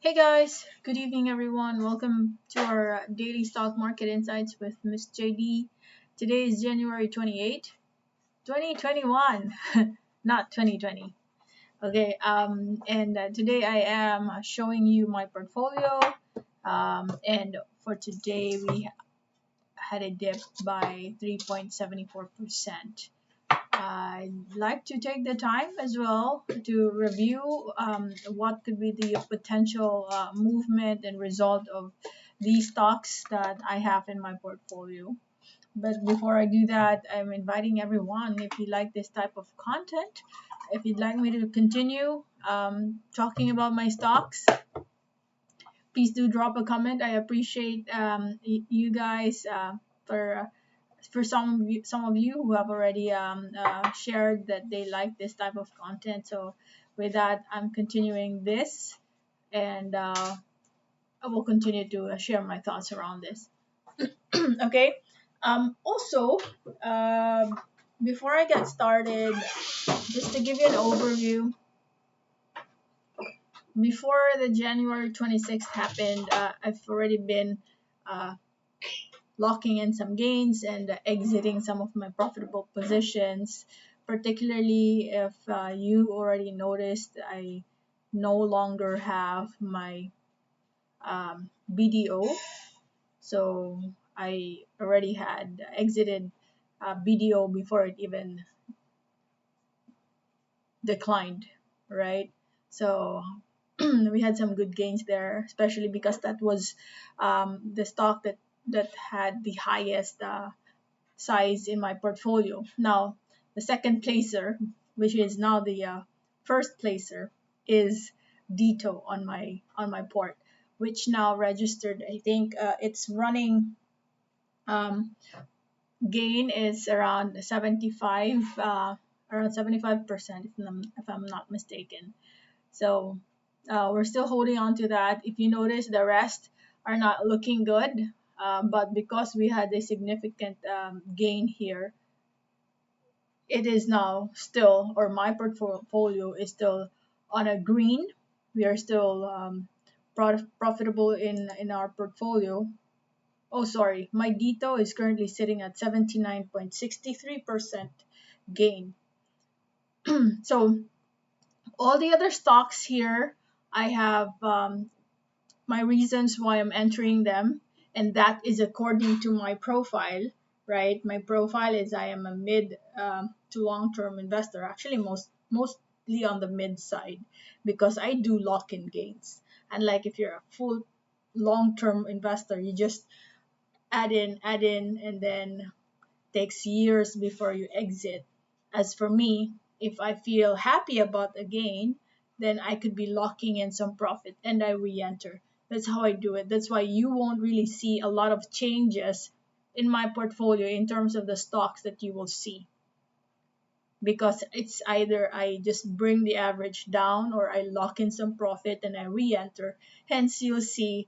Hey guys, good evening everyone. Welcome to our daily stock market insights with Miss Jaydee. Today is January 28, 2021, not 2020. Okay, and today I am showing you my portfolio. And for today we had a dip by 3.74%. I'd like to take the time as well to review what could be the potential movement and result of these stocks that I have in my portfolio. But before I do that, I'm inviting everyone, if you like this type of content, if you'd like me to continue talking about my stocks, please do drop a comment. I appreciate you guys for some of you who have already shared that they like this type of content. So with that, I'm continuing this, and I will continue to share my thoughts around this. Okay. Also, before I get started, just to give you an overview, before the January 26th happened, I've already been uh, locking in some gains and exiting some of my profitable positions. Particularly if you already noticed, I no longer have my BDO. So I already had exited BDO before it even declined, right? So we had some good gains there, especially because that was the stock that had the highest size in my portfolio. Now, the second placer, which is now the first placer, is Dito on my port, which now registered. I think it's running gain is around 75%, if I'm not mistaken. So we're still holding on to that. If you notice, the rest are not looking good, but because we had a significant gain here, it is now still, or my portfolio is still on a green. We are still profitable in our portfolio. Oh, sorry, my Dito is currently sitting at 79.63% gain. So all the other stocks here, I have my reasons why I'm entering them, and that is according to my profile, right? My profile is I am a mid to long term investor, actually mostly on the mid side, because I do lock in gains. And like if you're a full long term investor, you just add in, and then takes years before you exit. As for me, if I feel happy about a gain, then I could be locking in some profit and I re-enter. That's how I do it. That's why you won't really see a lot of changes in my portfolio in terms of the stocks that you will see, because it's either I just bring the average down or I lock in some profit and I re-enter. Hence, you'll see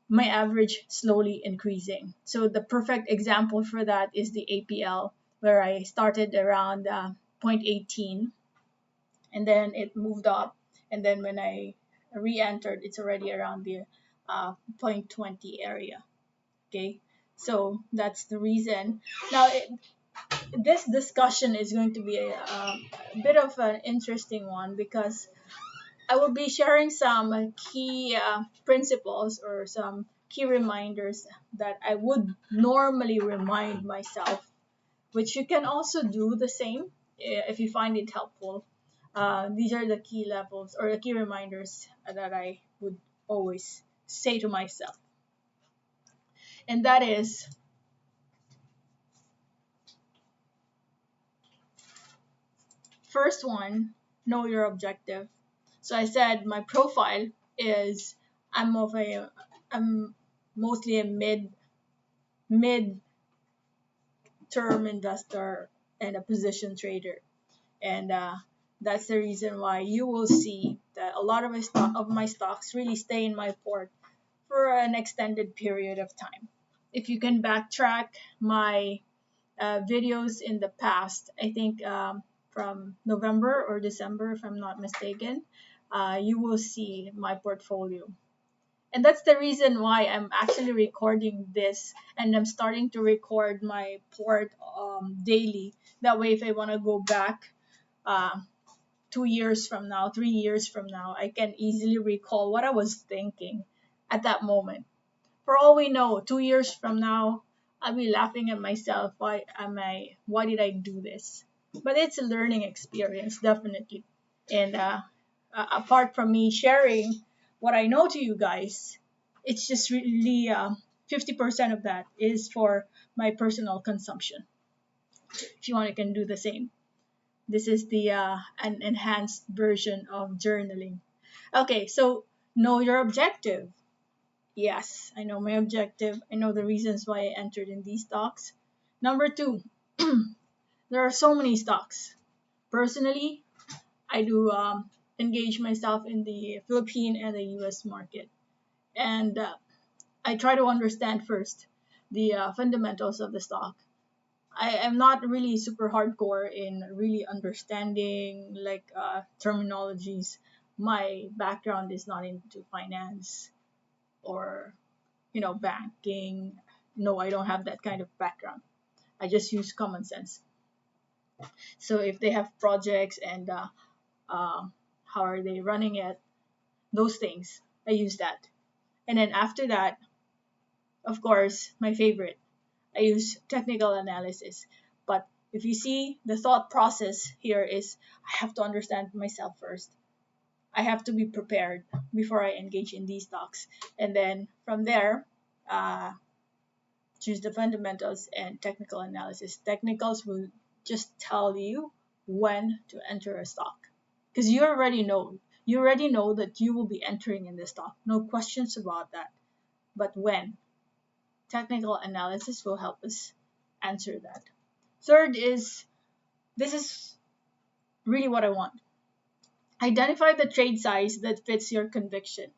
my average slowly increasing. So the perfect example for that is the APL, where I started around 0.18, and then it moved up, and then when I re-entered, it's already around the 0.20 area. Okay, so that's the reason. Now, this discussion is going to be a bit of an interesting one, because I will be sharing some key principles or some key reminders that I would normally remind myself, which you can also do the same if you find it helpful. These are the key levels or the key reminders that I would always say to myself. And that is, first one, know your objective. So I said my profile is I'm of a I'm mostly a mid term investor and a position trader, and that's the reason why you will see that a lot of my stocks really stay in my port for an extended period of time. If you can backtrack my videos in the past, I think from November or December, if I'm not mistaken, you will see my portfolio. And that's the reason why I'm actually recording this, and I'm starting to record my port daily. That way, if I want to go back uh, 2 years from now, 3 years from now, I can easily recall what I was thinking at that moment. For all we know, 2 years from now, I'll be laughing at myself. Why did I do this? But it's a learning experience, definitely. And apart from me sharing what I know to you guys, it's just really 50% of that is for my personal consumption. If you want, you can do the same. This is the an enhanced version of journaling. Okay, so know your objective. Yes, I know my objective. I know the reasons why I entered in these stocks. Number two, there are so many stocks. Personally, I do engage myself in the Philippine and the US market. And I try to understand first the fundamentals of the stock. I am not really super hardcore in really understanding like terminologies. My background is not into finance or banking. No, I don't have that kind of background. I just use common sense. So if they have projects and uh, how are they running it, those things, I use that. And then after that, of course, my favorite, I use technical analysis. But if you see, the thought process here is I have to understand myself first. I have to be prepared before I engage in these talks. And then from there, uh, choose the fundamentals and technical analysis. Technicals will just tell you when to enter a stock because you already know. You already know that you will be entering in the stock. No questions about that. But when? Technical analysis will help us answer that. Third is this is really what I want. Identify the trade size that fits your conviction.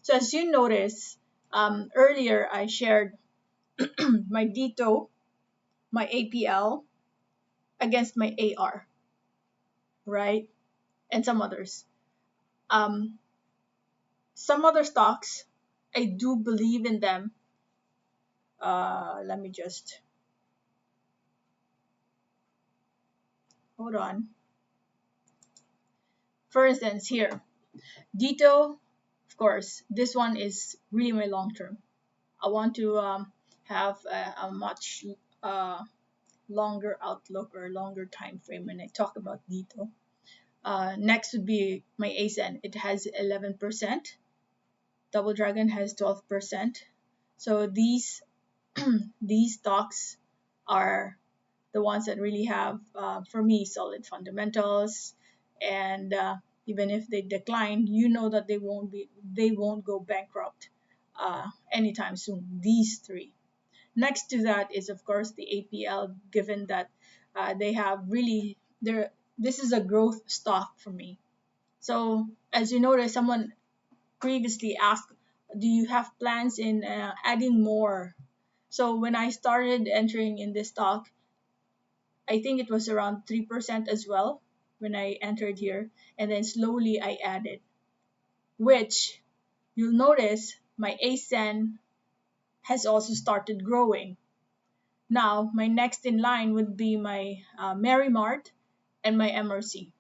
So as you notice, earlier I shared my DITO, my APL against my AR, right? And some others. Um, some other stocks, I do believe in them. Let me just hold on. For instance, here, DITO, of course, this one is really my long term. I want to have a much longer outlook or longer time frame when I talk about DITO. Next would be my ASEN. It has 11%. Double Dragon has 12%. So these stocks are the ones that really have, for me, solid fundamentals. And even if they decline, you know that they won't go bankrupt anytime soon. These three. Next to that is of course the APL, given that they have really there. This is a growth stock for me. So as you notice, someone previously asked, "Do you have plans in adding more?" So when I started entering in this stock, I think it was around 3% as well when I entered here, and then slowly I added, which you'll notice my ASEN has also started growing. Now, my next in line would be my Merrimart and my MRC.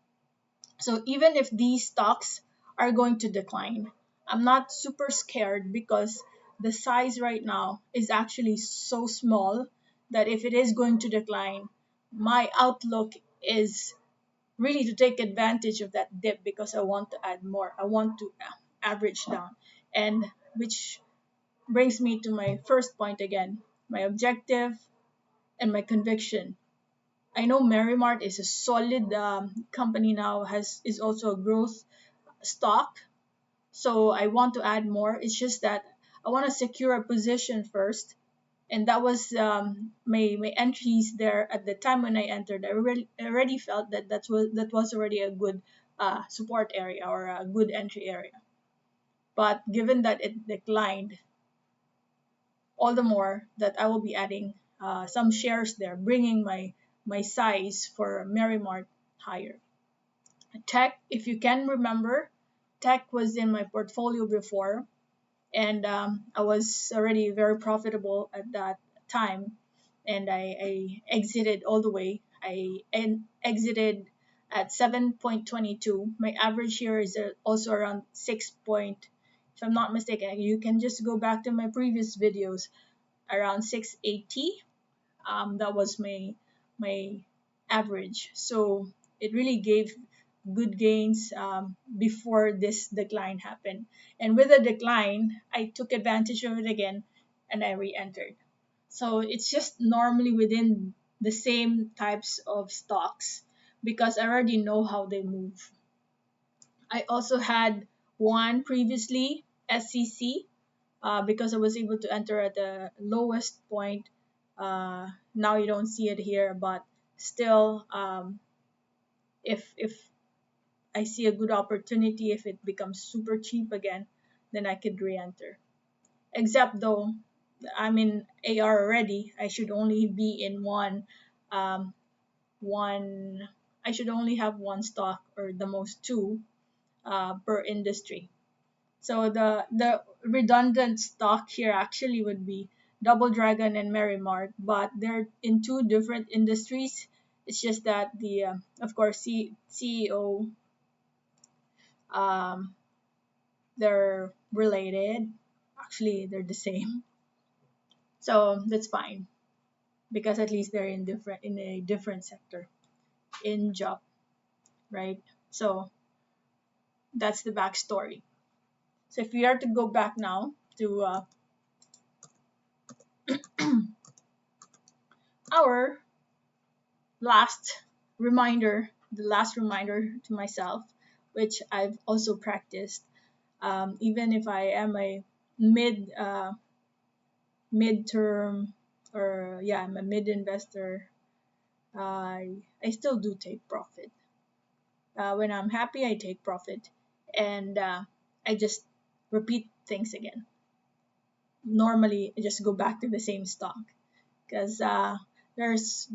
So even if these stocks are going to decline, I'm not super scared because the size right now is actually so small that if it is going to decline, my outlook is really to take advantage of that dip because I want to add more. I want to average down. And which brings me to my first point again, my objective and my conviction. I know Merrimart is a solid company now, has is also a growth stock, so I want to add more. It's just that I want to secure a position first, and that was my entries there at the time when I entered. I already felt that that was already a good support area or a good entry area. But given that it declined, all the more that I will be adding some shares there, bringing my size for Merrimart higher. Tech, if you can remember, tech was in my portfolio before, and I was already very profitable at that time, and I exited all the way. Exited at 7.22. My average here is also around 6 point, if I'm not mistaken. You can just go back to my previous videos, around 680. That was my average. So it really gave good gains before this decline happened. And with the decline, I took advantage of it again and I re-entered. So it's just normally within the same types of stocks because I already know how they move. I also had one previously, SCC, because I was able to enter at the lowest point. Now you don't see it here, but still, if I see a good opportunity, if it becomes super cheap again, then I could re-enter. Except though, I'm in AR already. I should only be in um, one. I should only have one stock or the most two per industry. So the redundant stock here actually would be Double Dragon and Merrimark, but they're in two different industries. It's just that the of course CEO, um, they're related. Actually, they're the same, so that's fine because at least they're in a different sector in job, right? So that's the backstory. So if we are to go back now to our last the last reminder to myself, which I've also practiced, even if I am a midterm, or yeah, I'm a mid investor, I still do take profit. When I'm happy, I take profit, and I just repeat things again. Normally, I just go back to the same stock because there's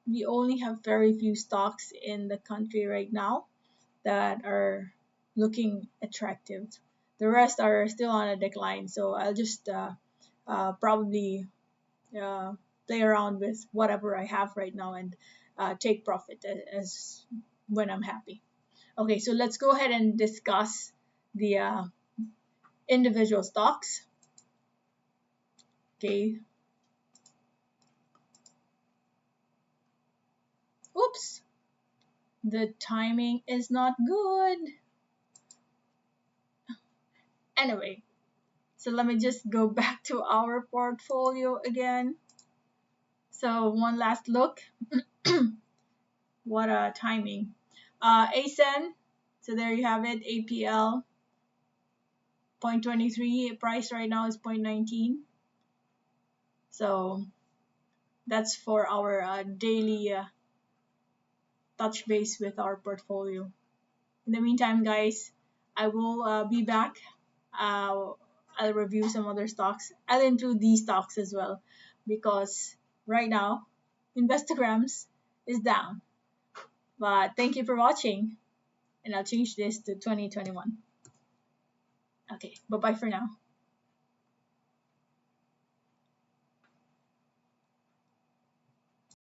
we only have very few stocks in the country right now that are looking attractive. The rest are still on a decline, so I'll just probably uh, play around with whatever I have right now and take profit as when I'm happy. Okay, so let's go ahead and discuss the individual stocks. Okay, oops, the timing is not good. Anyway, so let me just go back to our portfolio again. So one last look. What a timing. ASEN, so there you have it, APL 0.23, price right now is 0.19. So that's for our daily touch base with our portfolio. In the meantime, guys, I will be back. Uh, I'll review some other stocks. I'll include these stocks as well because right now, Investograms is down. But thank you for watching, and I'll change this to 2021. Okay, bye bye for now.